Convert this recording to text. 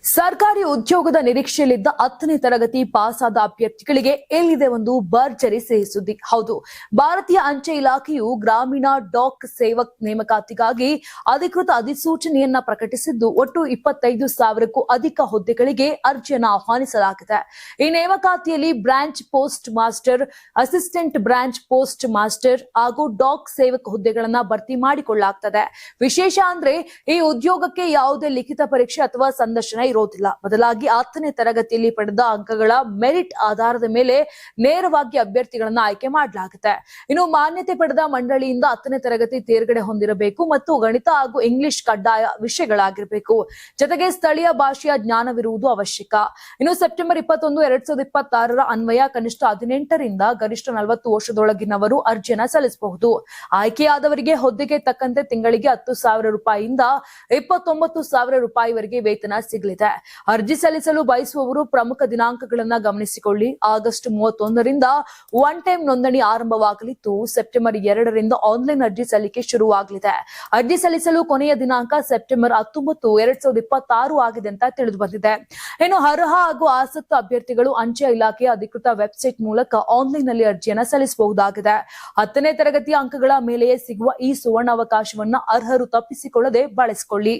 ಸರ್ಕಾರಿ ಉದ್ಯೋಗದ ನಿರೀಕ್ಷೆಯಲ್ಲಿದ್ದ 10ನೇ ತರಗತಿ ಪಾಸ್ ಆದ ಅಭ್ಯರ್ಥಿಗಳಿಗೆ ಎಲ್ಲಿದೆ ಒಂದು ಭರ್ಜರಿ ಸಿಹಿ ಸುದ್ದಿ. ಹೌದು, ಭಾರತೀಯ ಅಂಚೆ ಇಲಾಖೆಯು ಗ್ರಾಮೀಣ ಡಾಕ್ ಸೇವಕ್ ನೇಮಕಾತಿಗಾಗಿ ಅಧಿಕೃತ ಅಧಿಸೂಚನೆಯನ್ನ ಪ್ರಕಟಿಸಿದ್ದು ಒಟ್ಟು 25,000ಕ್ಕೂ ಅಧಿಕ ಹುದ್ದೆಗಳಿಗೆ ಅರ್ಜಿಯನ್ನು ಆಹ್ವಾನಿಸಲಾಗಿದೆ. ಈ ನೇಮಕಾತಿಯಲ್ಲಿ branch post master, assistant branch post master ಹಾಗೂ ಡಾಕ್ ಸೇವಕ್ ಹುದ್ದೆಗಳನ್ನ ಭರ್ತಿ ಮಾಡಿಕೊಳ್ಳಲಾಗುತ್ತದೆ. ವಿಶೇಷ ಅಂದ್ರೆ ಈ ಉದ್ಯೋಗಕ್ಕೆ ಯಾವುದೇ ಲಿಖಿತ ಪರೀಕ್ಷೆ ಅಥವಾ ಸಂದರ್ಶನ ಇರೋದಿಲ್ಲ. ಬದಲಾಗಿ 10ನೇ ತರಗತಿಯಲ್ಲಿ ಪಡೆದ ಅಂಕಗಳ ಮೆರಿಟ್ ಆಧಾರದ ಮೇಲೆ ನೇರವಾಗಿ ಅಭ್ಯರ್ಥಿಗಳನ್ನ ಆಯ್ಕೆ ಮಾಡಲಾಗುತ್ತೆ. ಇನ್ನು ಮಾನ್ಯತೆ ಪಡೆದ ಮಂಡಳಿಯಿಂದ 10ನೇ ತರಗತಿ ತೇರ್ಗಡೆ ಹೊಂದಿರಬೇಕು ಮತ್ತು ಗಣಿತ ಹಾಗೂ ಇಂಗ್ಲಿಷ್ ಕಡ್ಡಾಯ ವಿಷಯಗಳಾಗಿರಬೇಕು. ಜೊತೆಗೆ ಸ್ಥಳೀಯ ಭಾಷೆಯ ಜ್ಞಾನವಿರುವುದು ಅವಶ್ಯಕ. ಇನ್ನು ಸೆಪ್ಟೆಂಬರ್ 21, 2026 ಅನ್ವಯ ಕನಿಷ್ಠ 18ರಿಂದ ಗರಿಷ್ಠ 40 ವರ್ಷದೊಳಗಿನವರು ಅರ್ಜಿಯನ್ನ ಸಲ್ಲಿಸಬಹುದು. ಆಯ್ಕೆಯಾದವರಿಗೆ ಹುದ್ದೆಗೆ ತಕ್ಕಂತೆ ತಿಂಗಳಿಗೆ 10,000 ರೂಪಾಯಿಯಿಂದ 29,000 ರೂಪಾಯಿವರೆಗೆ ವೇತನ ಸಿಗಲಿದೆ. ಅರ್ಜಿ ಸಲ್ಲಿಸಲು ಬಯಸುವವರು ಪ್ರಮುಖ ದಿನಾಂಕಗಳನ್ನ ಗಮನಿಸಿಕೊಳ್ಳಿ. ಆಗಸ್ಟ್ 31ರಿಂದ ಒನ್ ಟೈಮ್ ನೋಂದಣಿ ಆರಂಭವಾಗಲಿದ್ದು ಸೆಪ್ಟೆಂಬರ್ 2ರಿಂದ ಆನ್ಲೈನ್ ಅರ್ಜಿ ಸಲ್ಲಿಕೆ ಶುರುವಾಗಲಿದೆ. ಅರ್ಜಿ ಸಲ್ಲಿಸಲು ಕೊನೆಯ ದಿನಾಂಕ ಸೆಪ್ಟೆಂಬರ್ 19, 2026 ಆಗಿದೆ ಅಂತ ತಿಳಿದು ಬಂದಿದೆ. ಇನ್ನು ಅರ್ಹ ಹಾಗೂ ಆಸಕ್ತ ಅಭ್ಯರ್ಥಿಗಳು ಅಂಚೆ ಇಲಾಖೆಯ ಅಧಿಕೃತ ವೆಬ್ಸೈಟ್ ಮೂಲಕ ಆನ್ಲೈನ್ ನಲ್ಲಿ ಅರ್ಜಿಯನ್ನ ಸಲ್ಲಿಸಬಹುದಾಗಿದೆ. 10ನೇ ತರಗತಿಯ ಅಂಕಗಳ ಮೇಲೆಯೇ ಸಿಗುವ ಈ ಸುವರ್ಣ ಅವಕಾಶವನ್ನ ಅರ್ಹರು ತಪ್ಪಿಸಿಕೊಳ್ಳದೆ ಬಳಸಿಕೊಳ್ಳಿ.